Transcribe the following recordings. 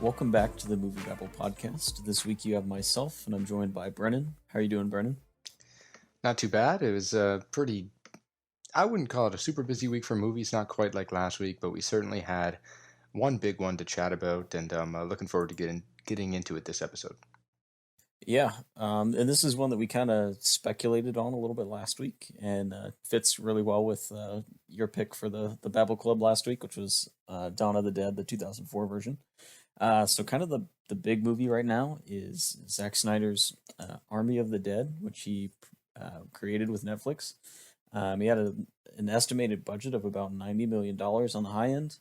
Welcome back to the MovieBabble podcast. This week you have myself, and I'm joined by Brennan. How are you doing, Brennan? Not too bad. It was a pretty, I wouldn't call it a super busy week for movies, not quite like last week, but we certainly had one big one to chat about, and I'm looking forward to getting into it this episode. Yeah, and this is one that we kind of speculated on a little bit last week, and fits really well with your pick for the Babble Club last week, which was Dawn of the Dead, the 2004 version. So kind of the big movie right now is Zack Snyder's Army of the Dead, which he created with Netflix. He had an estimated budget of about $90 million on the high end,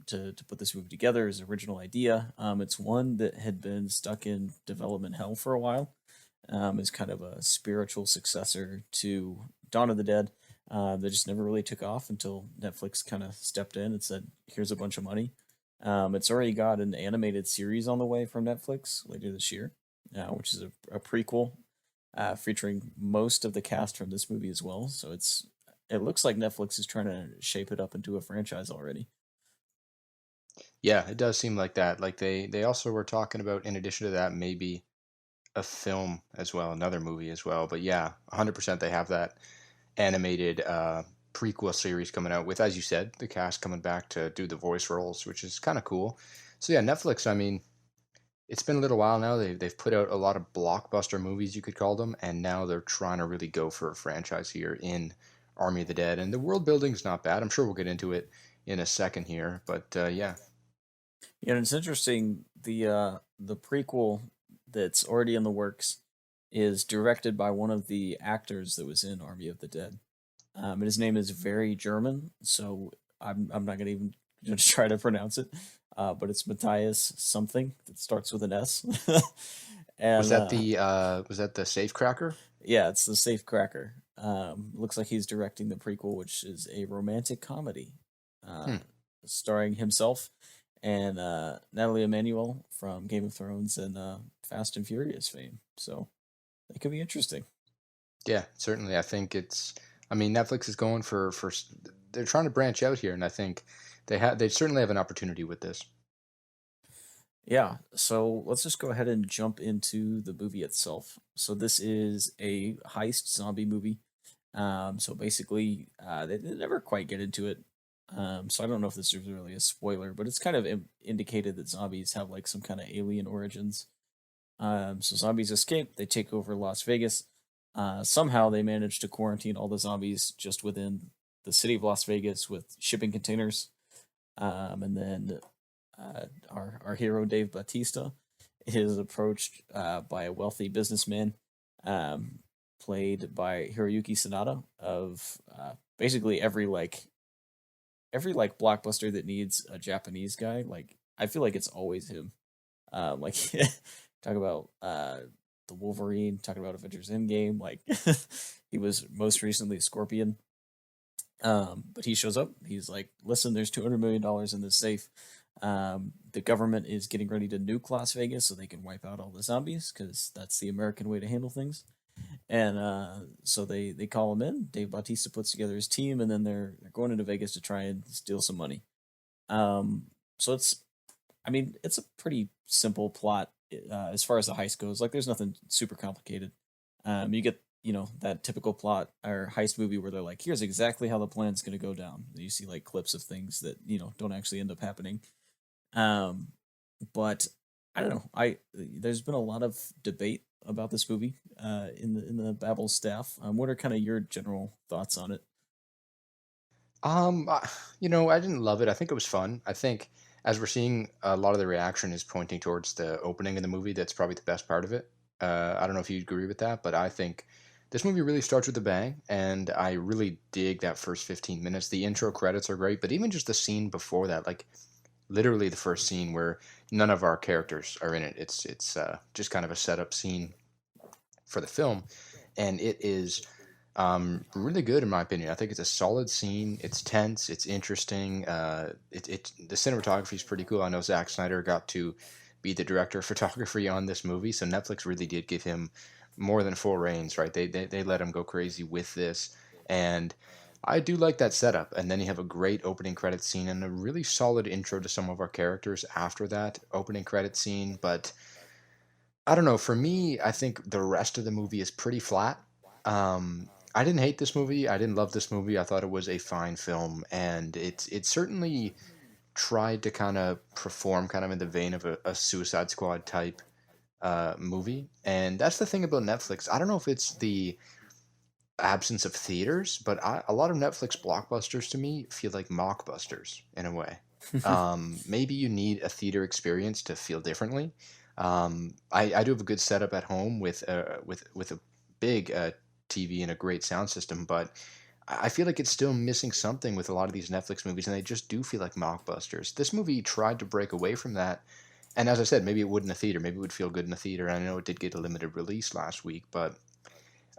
to put this movie together, his original idea. It's one that had been stuck in development hell for a while. Is kind of a spiritual successor to Dawn of the Dead. That just never really took off until Netflix kind of stepped in and said, "Here's a bunch of money." It's already got an animated series on the way from Netflix later this year, which is a prequel featuring most of the cast from this movie as well. So it looks like Netflix is trying to shape it up into a franchise already. Yeah, it does seem like that. Like they also were talking about, in addition to that, maybe a film as well, another movie as well. But yeah, 100% they have that animated prequel series coming out with, as you said, the cast coming back to do the voice roles, which is kind of cool. So yeah, Netflix. I mean, it's been a little while now. They've put out a lot of blockbuster movies, you could call them, and now they're trying to really go for a franchise here in Army of the Dead. And the world building's not bad. I'm sure we'll get into it in a second here, but yeah. Yeah, and it's interesting. The prequel that's already in the works is directed by one of the actors that was in Army of the Dead. And his name is very German, so I'm not gonna even gonna try to pronounce it. But it's Matthias something that starts with an S. Was And that the safe cracker? yeah, it's the Safe Cracker. Looks like he's directing the prequel, which is a romantic comedy, uh, Hmm. starring himself and Natalie Emmanuel from Game of Thrones and Fast and Furious fame. So it could be interesting. Yeah, certainly. I think I mean, Netflix is going they're trying to branch out here, and I think they certainly have an opportunity with this. Yeah, so let's just go ahead and jump into the movie itself. So this is a heist zombie movie. So basically, they never quite get into it. So I don't know if this is really a spoiler, but it's kind of indicated that zombies have like some kind of alien origins. So zombies escape, they take over Las Vegas. Somehow they manage to quarantine all the zombies just within the city of Las Vegas with shipping containers. And then our hero Dave Bautista is approached by a wealthy businessman, um, played by Hiroyuki Sanada of basically every blockbuster that needs a Japanese guy. Like I feel like it's always him. Like talk about the Wolverine, talking about Avengers Endgame. Like he was most recently Scorpion. But he shows up. He's like, "Listen, there's $200 million in this safe. The government is getting ready to nuke Las Vegas so they can wipe out all the zombies because that's the American way to handle things." And so they call him in. Dave Bautista puts together his team, and then they're going into Vegas to try and steal some money. So I mean, it's a pretty simple plot as far as the heist goes. Like, there's nothing super complicated. You get that typical plot or heist movie where they're like, "Here's exactly how the plan's going to go down." And you see like clips of things that don't actually end up happening. Um, but I don't know. I There's been a lot of debate about this movie in the Babel staff. What are kind of your general thoughts on it? I didn't love it. I think it was fun. I think as we're seeing, a lot of the reaction is pointing towards the opening of the movie. That's probably the best part of it. I don't know if you agree with that, but I think this movie really starts with a bang, and I really dig that first 15 minutes. The intro credits are great, but even just the scene before that, like literally the first scene where none of our characters are in it. It's just kind of a setup scene for the film, and it is really good in my opinion. I think it's a solid scene. It's tense. It's interesting. The cinematography is pretty cool. I know Zack Snyder got to be the director of photography on this movie, so Netflix really did give him more than full reins, right? They let him go crazy with this, and I do like that setup, and then you have a great opening credit scene and a really solid intro to some of our characters after that opening credit scene. But I don't know. For me, I think the rest of the movie is pretty flat. I didn't hate this movie. I didn't love this movie. I thought it was a fine film, and it certainly tried to kind of perform kind of in the vein of a Suicide Squad type movie. And that's the thing about Netflix. I don't know if it's the absence of theaters, but a lot of Netflix blockbusters to me feel like mockbusters in a way. Maybe you need a theater experience to feel differently. I do have a good setup at home with a big TV and a great sound system, but I feel like it's still missing something with a lot of these Netflix movies, and they just do feel like mockbusters. This movie tried to break away from that, and as I said, maybe it would in a theater, maybe it would feel good in a theater. I know it did get a limited release last week, but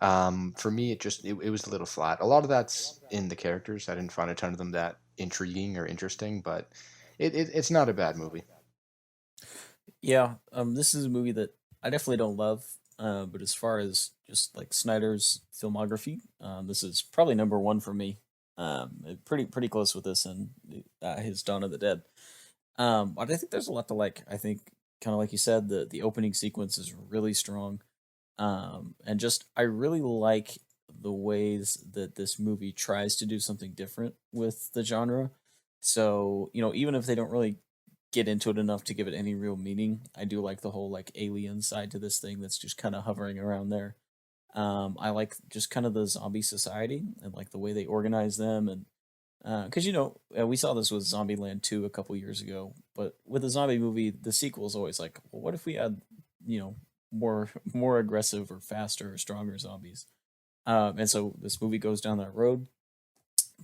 for me, it was a little flat. A lot of that's in the characters. I didn't find a ton of them that intriguing or interesting, but it's not a bad movie. Yeah, this is a movie that I definitely don't love, but as far as just like Snyder's filmography, this is probably number one for me. Pretty close with this and his Dawn of the Dead. But I think there's a lot to like. I think kind of like you said, the opening sequence is really strong. And just I really like the ways that this movie tries to do something different with the genre. So, even if they don't really get into it enough to give it any real meaning, I do like the whole like alien side to this thing that's just kind of hovering around there. I like just kind of the zombie society and like the way they organize them, and because we saw this with Zombieland 2 a couple years ago, but with a zombie movie, the sequel is always like, well, what if we had you know more aggressive or faster or stronger zombies? And so this movie goes down that road,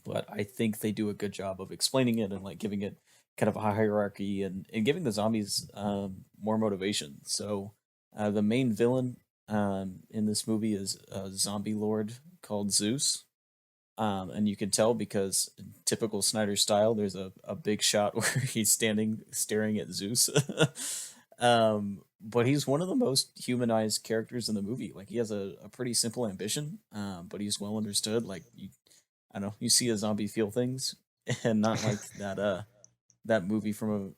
but I think they do a good job of explaining it and like giving it kind of a hierarchy, and giving the zombies more motivation. So the main villain in this movie is a zombie lord called Zeus. And you can tell because in typical Snyder style, there's a big shot where he's standing staring at Zeus. But he's one of the most humanized characters in the movie. Like he has a pretty simple ambition, but he's well understood. Like I don't know, you see a zombie feel things, and not like that movie from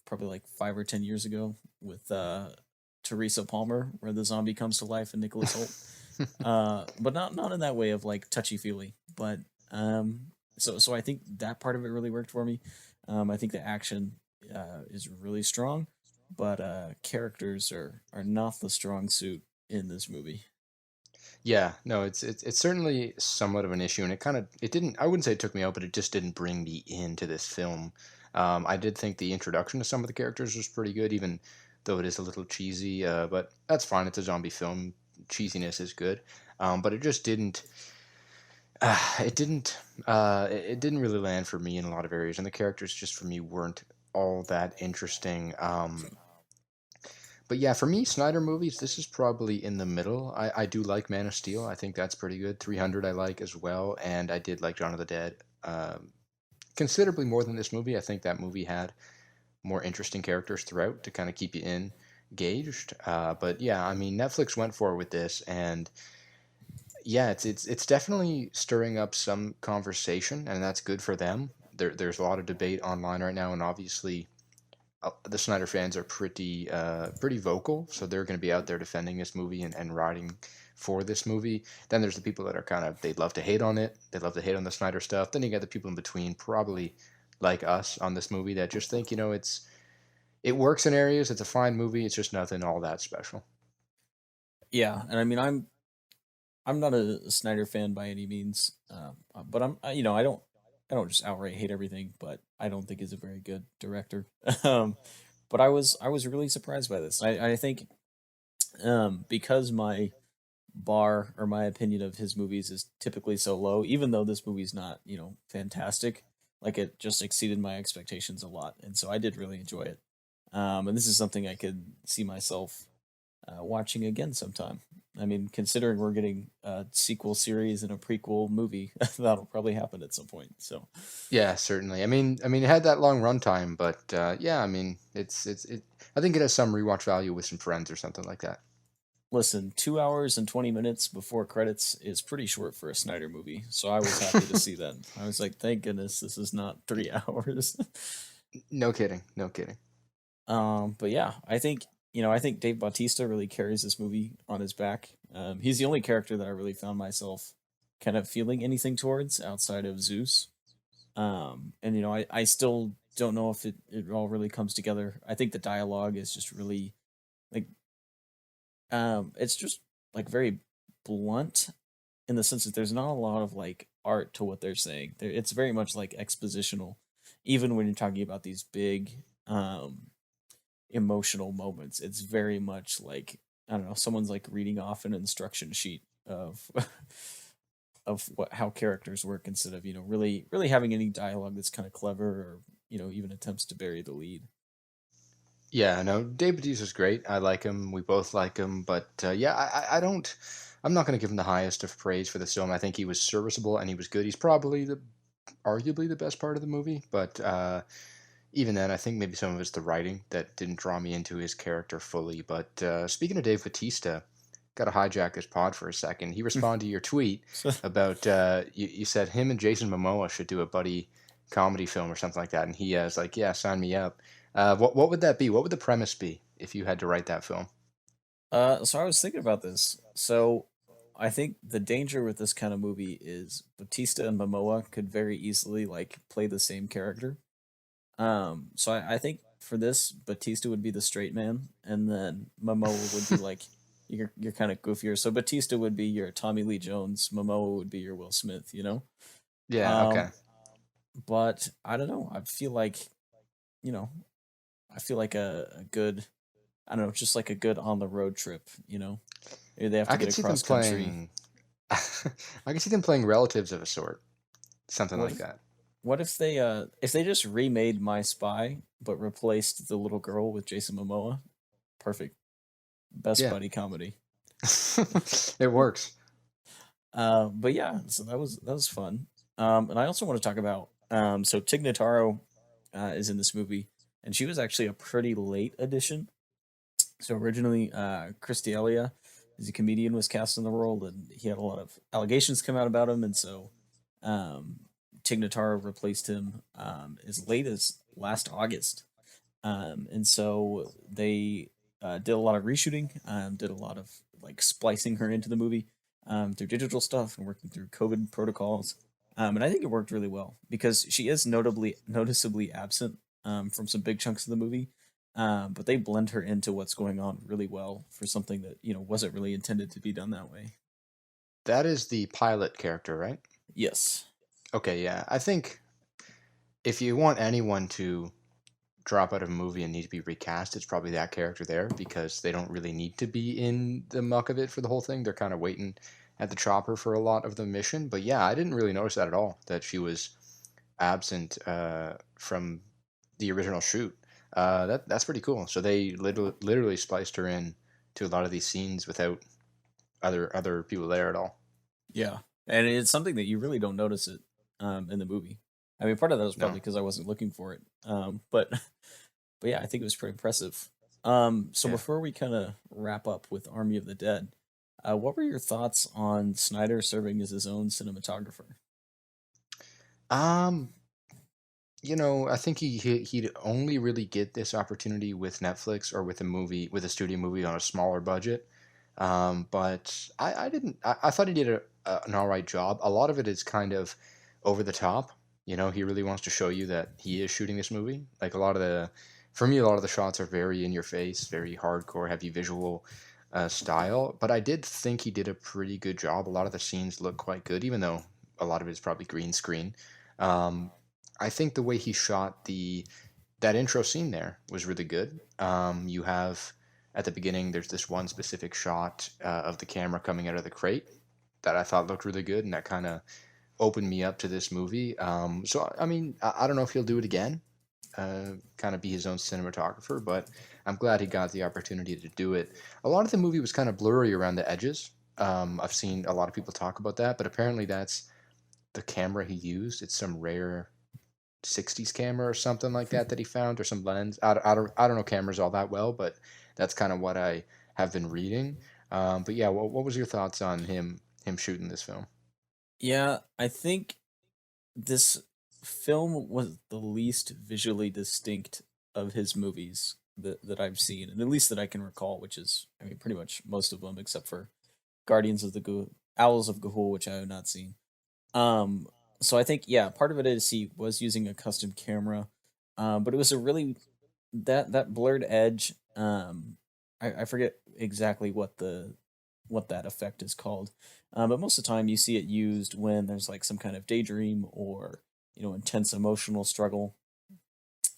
probably like 5 or 10 years ago with Teresa Palmer, where the zombie comes to life and Nicholas Holt. But not in that way of like touchy feely. But so I think that part of it really worked for me. I think the action is really strong, but characters are not the strong suit in this movie. Yeah, no, it's certainly somewhat of an issue, and it didn't. I wouldn't say it took me out, but it just didn't bring me into this film. I did think the introduction to some of the characters was pretty good, even though it is a little cheesy. But that's fine. It's a zombie film. Cheesiness is good. But it just didn't. It didn't really land for me in a lot of areas, and the characters just for me weren't all that interesting. But yeah, for me, Snyder movies, this is probably in the middle. I do like Man of Steel. I think that's pretty good. 300 I like as well, and I did like Dawn of the Dead considerably more than this movie. I think that movie had more interesting characters throughout to kind of keep you engaged. But yeah, I mean, Netflix went for it with this, and yeah, it's definitely stirring up some conversation, and that's good for them. There's a lot of debate online right now, and obviously the Snyder fans are pretty vocal, so they're going to be out there defending this movie and riding for this movie. Then there's the people that are kind of, they love to hate on it. They love to hate on the Snyder stuff. Then you get the people in between, probably like us on this movie, that just think it works in areas. It's a fine movie. It's just nothing all that special. Yeah, and I mean I'm not a Snyder fan by any means, but I don't just outright hate everything, but I don't think he's a very good director. um, but I was really surprised by this. I think because my bar or my opinion of his movies is typically so low, even though this movie's not fantastic, like it just exceeded my expectations a lot, and so I did really enjoy it. And this is something I could see myself watching again sometime. I mean, considering we're getting a sequel series and a prequel movie, that'll probably happen at some point. So, Yeah, certainly. I mean, it had that long runtime, but yeah, I mean, I think it has some rewatch value with some friends or something like that. Listen, 2 hours and 20 minutes before credits is pretty short for a Snyder movie, so I was happy to see that. I was like, thank goodness this is not 3 hours. No kidding, no kidding. But yeah, I think Dave Bautista really carries this movie on his back. He's the only character that I really found myself kind of feeling anything towards outside of Zeus. And I still don't know if it all really comes together. I think the dialogue is just really like it's just like very blunt in the sense that there's not a lot of like art to what they're saying. It's very much like expositional, even when you're talking about these big emotional moments. It's very much like, I don't know, someone's like reading off an instruction sheet of of how characters work instead of really having any dialogue that's kind of clever or even attempts to bury the lead. Yeah, no, Dave Bautista's great. I like him. We both like him. But yeah, I don't. I'm not going to give him the highest of praise for this film. I think he was serviceable and he was good. He's probably arguably the best part of the movie. But even then, I think maybe some of it's the writing that didn't draw me into his character fully. But speaking of Dave Bautista, got to hijack this pod for a second. He responded to your tweet So, about you said him and Jason Momoa should do a buddy comedy film or something like that, and he was like, "Yeah, sign me up." What would that be? What would the premise be if you had to write that film? so I was thinking about this. So I think the danger with this kind of movie is Batista and Momoa could very easily like play the same character. So I think for this, Batista would be the straight man, and then Momoa would be like you're kind of goofier. So Batista would be your Tommy Lee Jones, Momoa would be your Will Smith, you know? Yeah, okay. Um, but I don't know. You know, I feel like a good, I don't know, just like a good on the road trip, you know? Maybe they have I to get could see them across country. playing. I could see them playing relatives of a sort, something What like if that. if they just remade My Spy but replaced the little girl with Jason Momoa? Perfect. Best Yeah, buddy comedy. it works. But yeah, so that was fun. And I also want to talk about so Tig Notaro is in this movie, and she was actually a pretty late addition. So originally, Chris D'Elia, as a comedian, was cast in the role, and he had a lot of allegations come out about him, and so um, Tig Notaro replaced him as late as last August. And so they did a lot of reshooting, did a lot of like splicing her into the movie through digital stuff and working through COVID protocols. And I think it worked really well because she is noticeably absent from some big chunks of the movie. But they blend her into what's going on really well for something that wasn't really intended to be done that way. That is the pilot character, right? Yes. Okay, yeah. I think if you want anyone to drop out of a movie and need to be recast, it's probably that character there because they don't really need to be in the muck of it for the whole thing. They're kind of waiting at the chopper for a lot of the mission. But yeah, I didn't really notice that at all, that she was absent from the original shoot. That's pretty cool. So they literally spliced her in to a lot of these scenes without other people there at all. Yeah, and it's something that you really don't notice it in the movie. I mean, part of that was No. probably because I wasn't looking for it. But but yeah, I think it was pretty impressive. So Yeah. before we kind of wrap up with Army of the Dead, what were your thoughts on Snyder serving as his own cinematographer? Um, I think he'd only really get this opportunity with Netflix or with a movie, with a studio movie on a smaller budget. But I didn't. I thought he did an all right job. A lot of it is kind of over the top. He really wants to show you that he is shooting this movie. Like for me, a lot of the shots are very in your face, very hardcore, heavy visual style. But I did think he did a pretty good job. A lot of the scenes look quite good, even though a lot of it is probably green screen. Um, I think the way he shot that intro scene there was really good. You have at the beginning, there's this one specific shot of the camera coming out of the crate that I thought looked really good, and that kind of opened me up to this movie. So I mean, I don't know if he'll do it again, kind of be his own cinematographer, but I'm glad he got the opportunity to do it. A lot of the movie was kind of blurry around the edges. I've seen a lot of people talk about that, but apparently that's the camera he used. It's some rare 60s camera or something like that he found, or some lens. I don't know cameras all that well, but that's kind of what I have been reading. But yeah, what was your thoughts on him shooting this film? Yeah, I think this film was the least visually distinct of his movies that I've seen, and at least that I can recall, which is, I mean, pretty much most of them except for Guardians of the Owls of Gahul, which I have not seen. Um, so I think, yeah, part of it is he was using a custom camera, but it was a really that blurred edge. I forget exactly what that effect is called, but most of the time you see it used when there's like some kind of daydream or intense emotional struggle,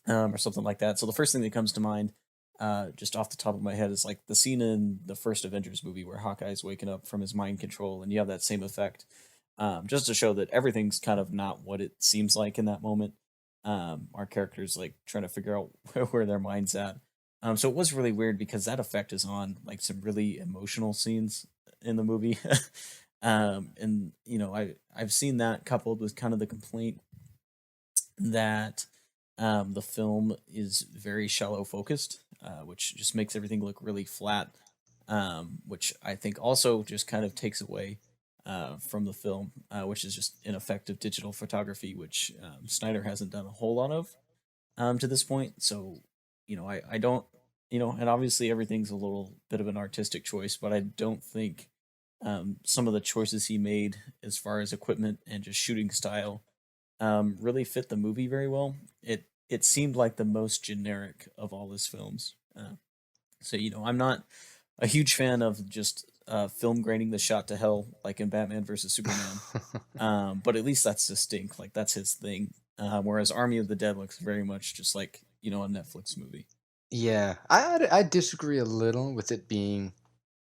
or something like that. So the first thing that comes to mind, just off the top of my head, is like the scene in the first Avengers movie where Hawkeye's waking up from his mind control, and you have that same effect, just to show that everything's kind of not what it seems like in that moment. Our characters like trying to figure out where their mind's at. So it was really weird because that effect is on like some really emotional scenes in the movie. And I've seen that coupled with kind of the complaint that the film is very shallow focused, which just makes everything look really flat, which I think also just kind of takes away from the film, which is just ineffective digital photography, which Snyder hasn't done a whole lot of to this point. So, I don't, and obviously everything's a little bit of an artistic choice, but I don't think some of the choices he made as far as equipment and just shooting style really fit the movie very well. It seemed like the most generic of all his films. So I'm not a huge fan of just film grading the shot to hell like in Batman versus Superman. But at least that's distinct. Like that's his thing. Whereas Army of the Dead looks very much just like a Netflix movie. Yeah, I disagree a little with it being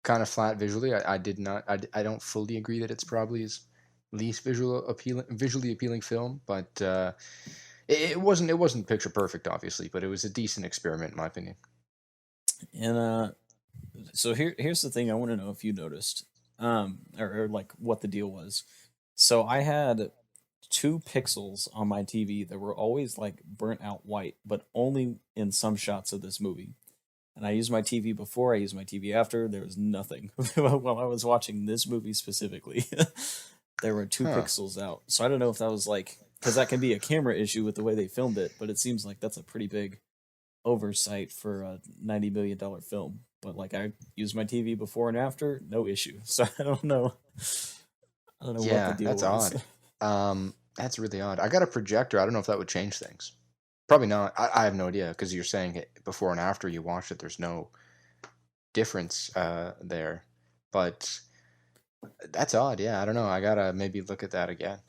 kind of flat visually. I did not. I don't fully agree that it's probably his least visually appealing film, but it wasn't picture perfect, obviously, but it was a decent experiment in my opinion. And so here's the thing I want to know if you noticed, or like what the deal was. So I had two pixels on my TV that were always like burnt out white, but only in some shots of this movie. And I used my TV before, I used my TV after. There was nothing while I was watching this movie specifically. There were two Huh. pixels out. So I don't know if that was like, because that can be a camera issue with the way they filmed it, but it seems like that's a pretty big oversight for a $90 million film. But like I used my TV before and after, no issue. So I don't know. I don't know what the Yeah, deal that's was. odd. That's really odd. I got a projector. I don't know if that would change things. Probably not. I have no idea because you're saying it before and after you watched it. There's no difference there, but that's odd. Yeah, I don't know. I gotta maybe look at that again.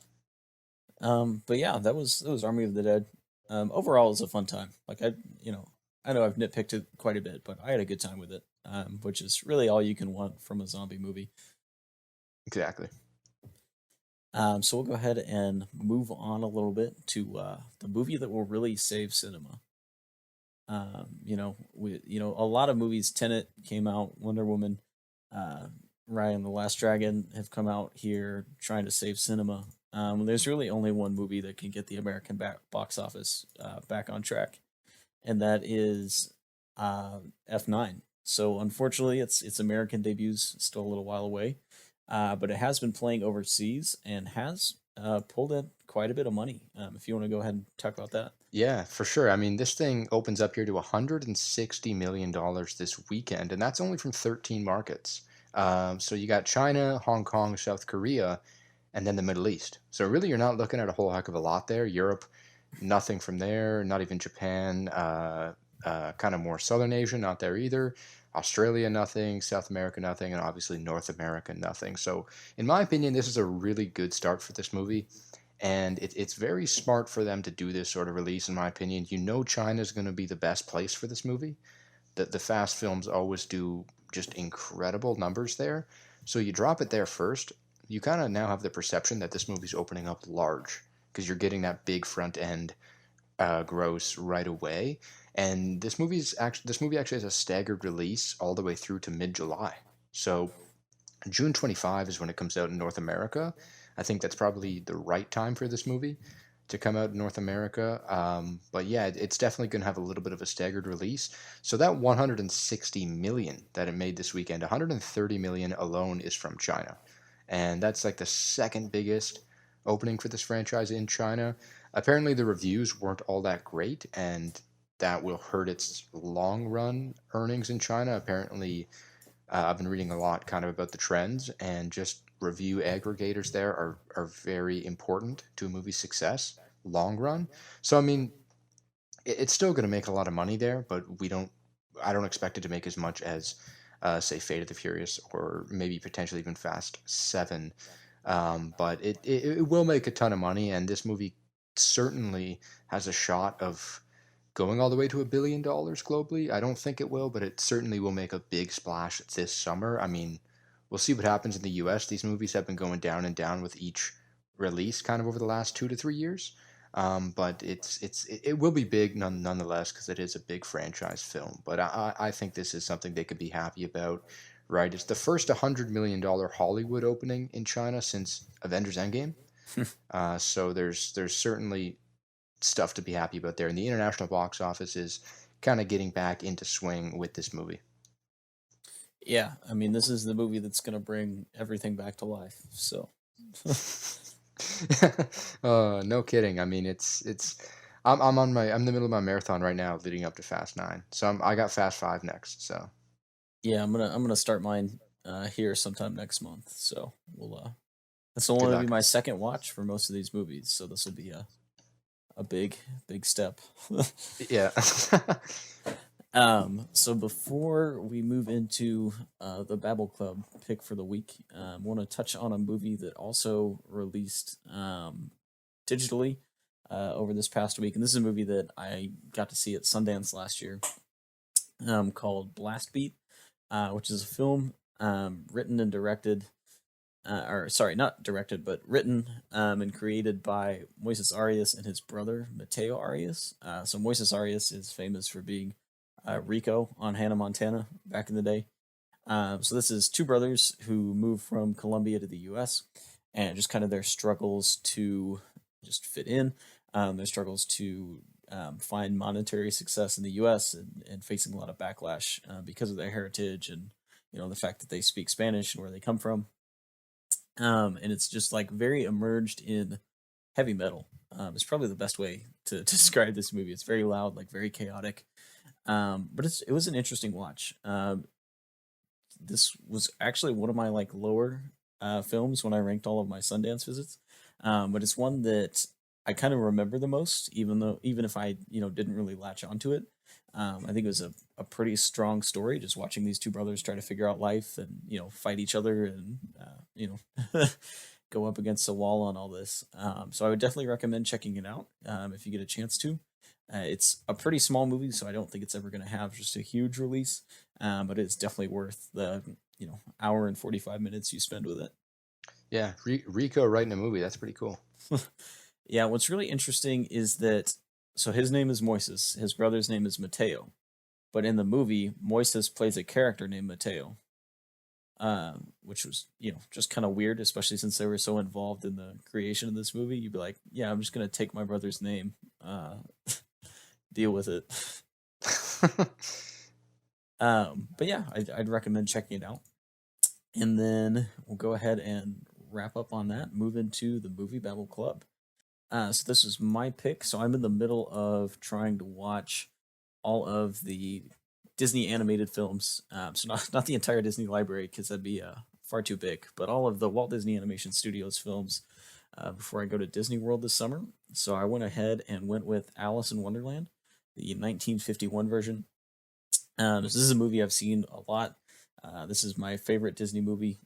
But yeah, that was Army of the Dead. Overall, it was a fun time. Like I know I've nitpicked it quite a bit, but I had a good time with it. Which is really all you can want from a zombie movie. Exactly. So we'll go ahead and move on a little bit to the movie that will really save cinema. A lot of movies. Tenet came out, Wonder Woman, uh, Ryan the Last Dragon have come out here trying to save cinema. There's really only one movie that can get the American box office back on track, and that is F9. So unfortunately, its American debut's still a little while away, but it has been playing overseas and has pulled in quite a bit of money. If you want to go ahead and talk about that. Yeah, for sure. I mean, this thing opens up here to $160 million this weekend, and that's only from 13 markets. So you got China, Hong Kong, South Korea, and then the Middle East. So really, you're not looking at a whole heck of a lot there. Europe, nothing from there. Not even Japan. Kind of more Southern Asia, not there either. Australia, nothing. South America, nothing, and obviously North America, nothing. So, in my opinion, this is a really good start for this movie. And it's very smart for them to do this sort of release, in my opinion. You know, China's going to be the best place for this movie. The fast films always do just incredible numbers there. So you drop it there first. You kind of now have the perception that this movie's opening up large because you're getting that big front end gross right away. And this movie actually has a staggered release all the way through to mid July. So June 25 is when it comes out in North America. I think that's probably the right time for this movie. to come out in North America. But yeah, it's definitely going to have a little bit of a staggered release. So that 160 million that it made this weekend, 130 million alone is from China, and that's like the second biggest opening for this franchise in China. Apparently, the reviews weren't all that great, and that will hurt its long run earnings in China. Apparently, I've been reading a lot kind of about the trends, and just review aggregators there are very important to a movie's success long run. So I mean, it's still going to make a lot of money there, but I don't expect it to make as much as say Fate of the Furious or maybe potentially even Fast 7. But it will make a ton of money, and this movie certainly has a shot of going all the way to $1 billion globally. I don't think it will, but it certainly will make a big splash this summer. I mean, we'll see what happens in the US. These movies have been going down and down with each release kind of over the last 2 to 3 years. But it will be big nonetheless because it is a big franchise film. But I think this is something they could be happy about, right? It's the first $100 million Hollywood opening in China since Avengers Endgame. So there's certainly stuff to be happy about there. And the international box office is kind of getting back into swing with this movie. Yeah, I mean, this is the movie that's gonna bring everything back to life. So, No kidding. I mean, I'm in the middle of my marathon right now, leading up to Fast 9. So I got Fast 5 next. So yeah, I'm gonna start mine here sometime next month. So we'll this will good only be luck. my second watch for most of these movies. So this will be a big step. Yeah. So before we move into the Babble Club pick for the week, I want to touch on a movie that also released digitally over this past week, and this is a movie that I got to see at Sundance last year, called Blast Beat, which is a film written and directed, or sorry, not directed, but written and created by Moises Arias and his brother Mateo Arias. So Moises Arias is famous for being Rico on Hannah Montana back in the day. So this is two brothers who moved from Colombia to the U.S. and just kind of their struggles to just fit in, their struggles to find monetary success in the U.S. and facing a lot of backlash because of their heritage and the fact that they speak Spanish and where they come from. And it's just like very emerged in heavy metal. It's probably the best way to describe this movie. It's very loud, like very chaotic. But it was an interesting watch. This was actually one of my like lower films when I ranked all of my Sundance visits. But it's one that I kind of remember the most, even if I didn't really latch onto it. I think it was a pretty strong story, just watching these two brothers try to figure out life and fight each other and go up against a wall on all this. So I would definitely recommend checking it out if you get a chance to. It's a pretty small movie, so I don't think it's ever going to have just a huge release, but it's definitely worth the hour and 45 minutes you spend with it. Yeah, Rico writing a movie. That's pretty cool. Yeah, what's really interesting is that so his name is Moises, his brother's name is Mateo, but in the movie, Moises plays a character named Mateo, which was just kind of weird, especially since they were so involved in the creation of this movie. You'd be like, yeah, I'm just gonna take my brother's name, deal with it. But yeah, I'd recommend checking it out, and then we'll go ahead and wrap up on that. Move into the MovieBabble Club. So this is my pick. So I'm in the middle of trying to watch all of the Disney animated films. So not the entire Disney library because that'd be far too big, but all of the Walt Disney Animation Studios films before I go to Disney World this summer. So I went ahead and went with Alice in Wonderland, the 1951 version. This is a movie I've seen a lot. This is my favorite Disney movie,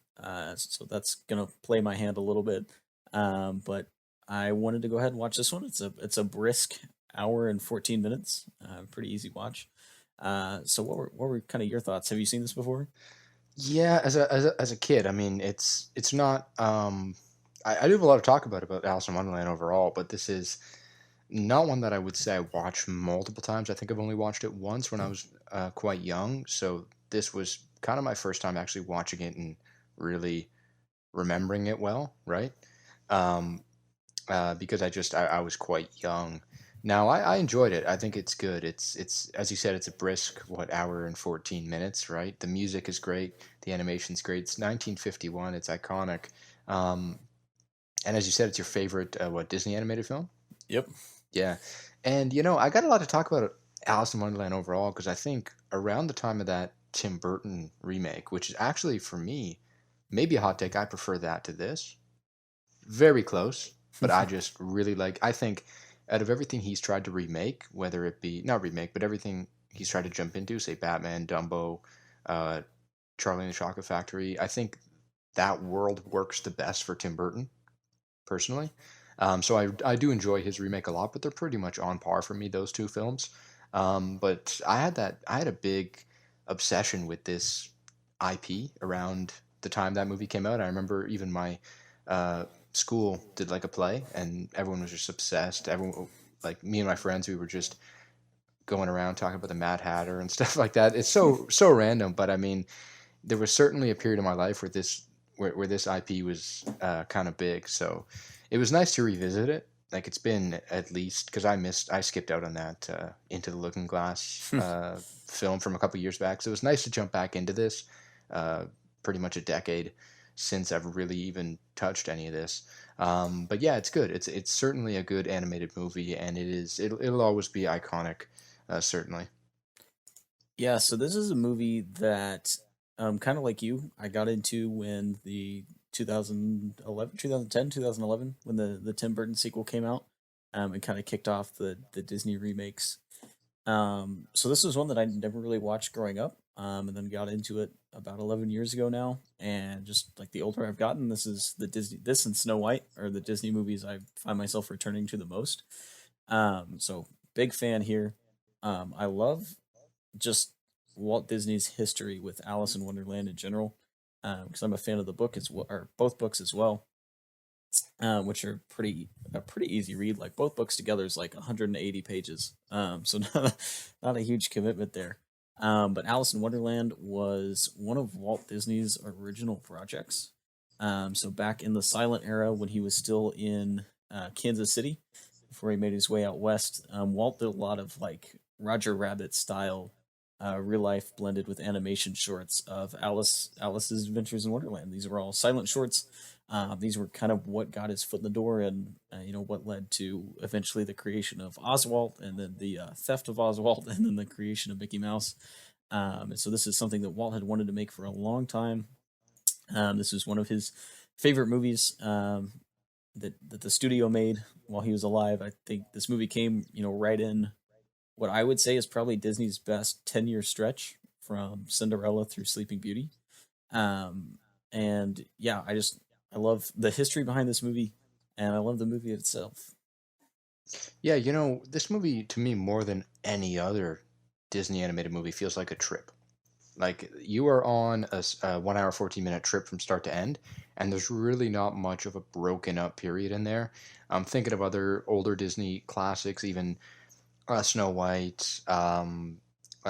so that's gonna play my hand a little bit. But I wanted to go ahead and watch this one. It's a brisk hour and 14 minutes. Pretty easy watch. So what were kind of your thoughts? Have you seen this before? Yeah, as a kid, I mean, it's not. I do have a lot to talk about Alice in Wonderland overall, but this is not one that I would say I watched multiple times. I think I've only watched it once when I was quite young, so this was kind of my first time actually watching it and really remembering it well, right? Um, because I was quite young. Now I enjoyed it. I think it's good. It's as you said, it's a brisk hour and 14 minutes, right? The music is great, the animation's great. It's 1951. It's iconic. Um, and as you said, it's your favorite Disney animated film? Yep. Yeah. And I got a lot to talk about Alice in Wonderland overall because I think around the time of that Tim Burton remake, which is actually for me maybe a hot take, I prefer that to this. Very close, but I just really I think out of everything he's tried to remake, whether it be not remake, but everything he's tried to jump into, say Batman, Dumbo, uh, Charlie and the Chocolate Factory, I think that world works the best for Tim Burton personally. So I do enjoy his remake a lot, but they're pretty much on par for me, those two films. But I had a big obsession with this IP around the time that movie came out. I remember even my uh, school did like a play, and everyone was just obsessed. Everyone, like me and my friends, we were just going around talking about the Mad Hatter and stuff like that. It's so random, but I mean, there was certainly a period in my life where this IP was kind of big. So it was nice to revisit it. Like it's been at least because I skipped out on that Into the Looking Glass film from a couple years back. So it was nice to jump back into this. Uh, Pretty much a decade since I've really even touched any of this. But yeah, it's good. It's certainly a good animated movie, and it'll always be iconic. Certainly. Yeah, so this is a movie that, kind of like you, I got into when the 2011, 2010, 2011, when the Tim Burton sequel came out, and kind of kicked off the Disney remakes. So this was one that I never really watched growing up, and then got into it about 11 years ago now. And just like the older I've gotten, this and Snow White are the Disney movies I find myself returning to the most. So big fan here. I love just Walt Disney's history with Alice in Wonderland in general, because I'm a fan of the book as well, or both books as well, which are a pretty easy read. Like both books together is like 180 pages, so not a huge commitment there. But Alice in Wonderland was one of Walt Disney's original projects. So back in the silent era, when he was still in Kansas City, before he made his way out west, Walt did a lot of like Roger Rabbit style, real life blended with animation shorts of Alice's Adventures in Wonderland. These were all silent shorts. These were kind of what got his foot in the door, and what led to eventually the creation of Oswald, and then the theft of Oswald, and then the creation of Mickey Mouse. And so this is something that Walt had wanted to make for a long time. This was one of his favorite movies, that the studio made while he was alive. I think this movie came, right in what I would say is probably Disney's best 10-year stretch from Cinderella through Sleeping Beauty. Um, and yeah, I love the history behind this movie, and I love the movie itself. Yeah, this movie to me more than any other Disney animated movie feels like a trip. Like you are on a 1 hour 14 minute trip from start to end, and there's really not much of a broken up period in there. I'm thinking of other older Disney classics, even Snow White,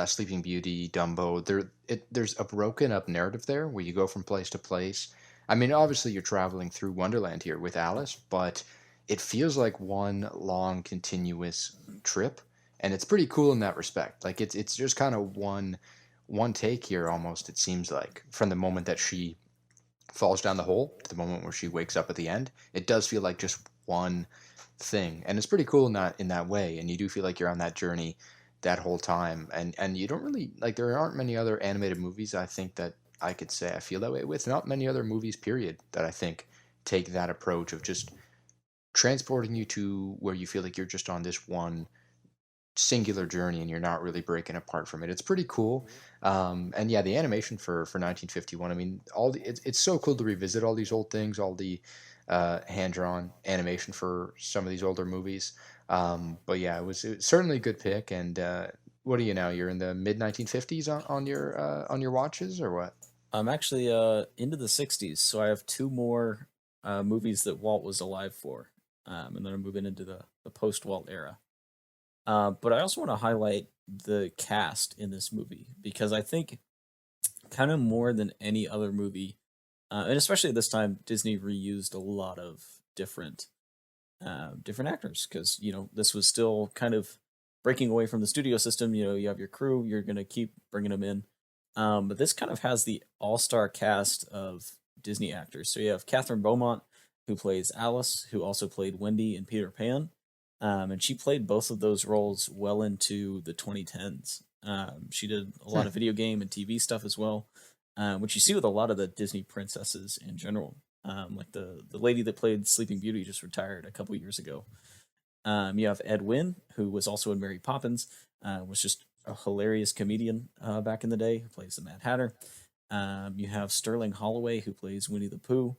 Sleeping Beauty, Dumbo. There's a broken up narrative there where you go from place to place. I mean, obviously you're traveling through Wonderland here with Alice, but it feels like one long continuous trip, and it's pretty cool in that respect. Like it's just kind of one take here almost. It seems like from the moment that she falls down the hole to the moment where she wakes up at the end, it does feel like just one thing, and it's pretty cool in that way. And you do feel like you're on that journey that whole time, and you don't really like. There aren't many other animated movies I think that I could say I feel that way with. Not many other movies, period, that I think take that approach of just transporting you to where you feel like you're just on this one singular journey and you're not really breaking apart from it. It's pretty cool. And yeah, the animation for 1951. I mean, it's so cool to revisit all these old things, all the hand drawn animation for some of these older movies. But yeah, it was certainly a good pick. And what are you now? You're in the mid 1950s on your watches or what? I'm actually into the '60s, so I have two more movies that Walt was alive for, and then I'm moving into the post Walt era. But I also want to highlight the cast in this movie because I think kind of more than any other movie, and especially at this time, Disney reused a lot of different different actors because this was still kind of breaking away from the studio system. You have your crew, you're gonna keep bringing them in, but this kind of has the all-star cast of Disney actors. So you have Catherine Beaumont, who plays Alice, who also played Wendy in Peter Pan, and she played both of those roles well into the 2010s. She did a lot of video game and TV stuff as well, which you see with a lot of the Disney princesses in general. Like the lady that played Sleeping Beauty just retired a couple years ago. You have Ed Wynn, who was also in Mary Poppins, was just a hilarious comedian back in the day, who plays the Mad Hatter. You have Sterling Holloway, who plays Winnie the Pooh,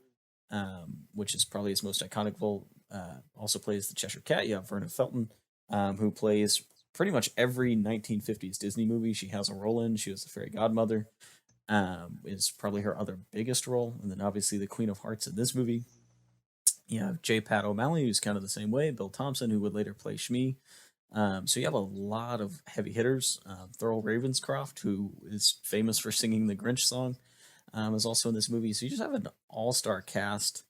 which is probably his most iconic role. Also plays the Cheshire Cat. You have Verna Felton, who plays pretty much every 1950s Disney movie she has a role in. She was the fairy godmother. Is probably her other biggest role, and then obviously the Queen of Hearts in this movie. You have J. Pat O'Malley, who's kind of the same way. Bill Thompson, who would later play Shmi. So you have a lot of heavy hitters. Thurl Ravenscroft, who is famous for singing the Grinch song, is also in this movie. So you just have an all-star cast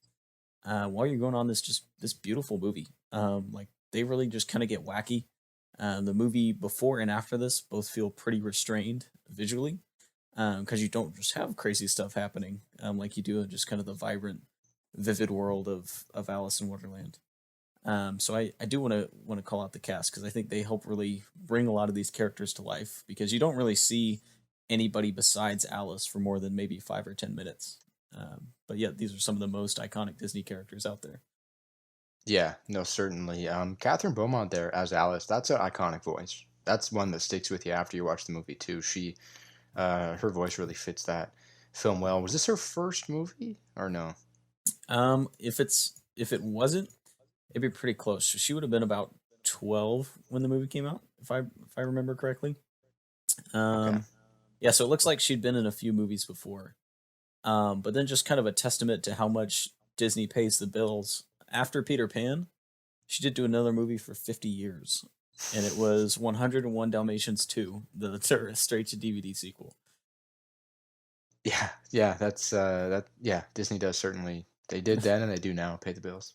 while you're going on this beautiful movie. Like they really just kind of get wacky. The movie before and after this both feel pretty restrained visually, because you don't just have crazy stuff happening like you do in just kind of the vibrant, vivid world of Alice in Wonderland. So I do want to call out the cast because I think they help really bring a lot of these characters to life, because you don't really see anybody besides Alice for more than maybe 5 or 10 minutes. But yeah, these are some of the most iconic Disney characters out there. Yeah, no, certainly. Catherine Beaumont there as Alice, that's an iconic voice. That's one that sticks with you after you watch the movie too. Her voice really fits that film well. Was this her first movie or no? If it wasn't, it'd be pretty close. She would have been about 12 when the movie came out, if I remember correctly. Okay. Yeah, so it looks like she'd been in a few movies before. But then just kind of a testament to how much Disney pays the bills. After Peter Pan, she did do another movie for 50 years, and it was 101 Dalmatians 2, the straight to DVD sequel. Yeah, that's that. Yeah, Disney does certainly. They did then, and they do now pay the bills.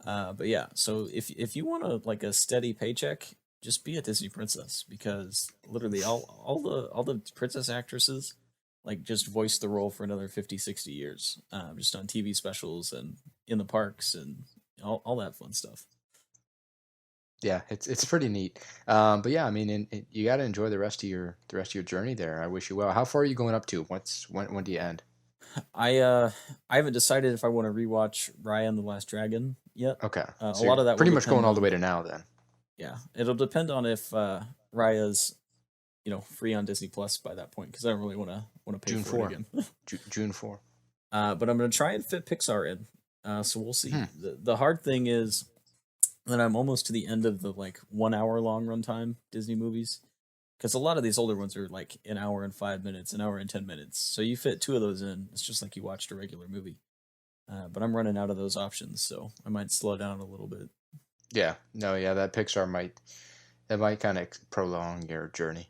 But yeah, so if you want a steady paycheck, just be a Disney princess, because literally all the princess actresses like just voice the role for another 50, 60 years, just on TV specials and in the parks and all that fun stuff. Yeah, it's pretty neat. But yeah, I mean, you got to enjoy the rest of your journey there. I wish you well. How far are you going up to? When do you end? I haven't decided if I want to rewatch Raya and the Last Dragon yet. Okay, A so lot you're of that will pretty much going depend all the on, way to now then. yeah, it'll depend on if Raya's free on Disney Plus by that point, because I don't really want to pay June for it 4. again. June 4. But I'm gonna try and fit Pixar in. So we'll see. Hmm. The hard thing is that I'm almost to the end of the 1 hour long runtime Disney movies, because a lot of these older ones are like an hour and 5 minutes, an hour and 10 minutes. So you fit two of those in, it's just like you watched a regular movie. But I'm running out of those options, so I might slow down a little bit. Yeah, no, yeah, that Pixar might kind of prolong your journey.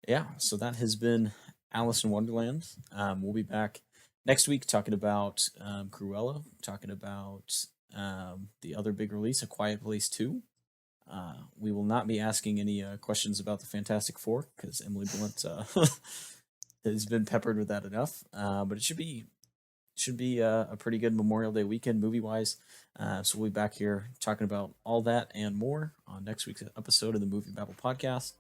Yeah, so that has been Alice in Wonderland. We'll be back next week talking about Cruella, talking about the other big release, A Quiet Place 2. We will not be asking any questions about the Fantastic Four, because Emily Blunt has been peppered with that enough. But it should be a pretty good Memorial Day weekend movie wise. So we'll be back here talking about all that and more on next week's episode of the MovieBabble podcast.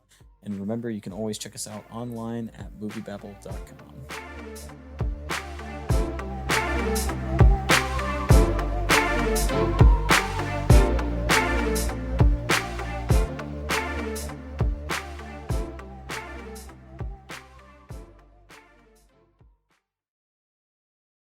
And remember, you can always check us out online at moviebabble.com.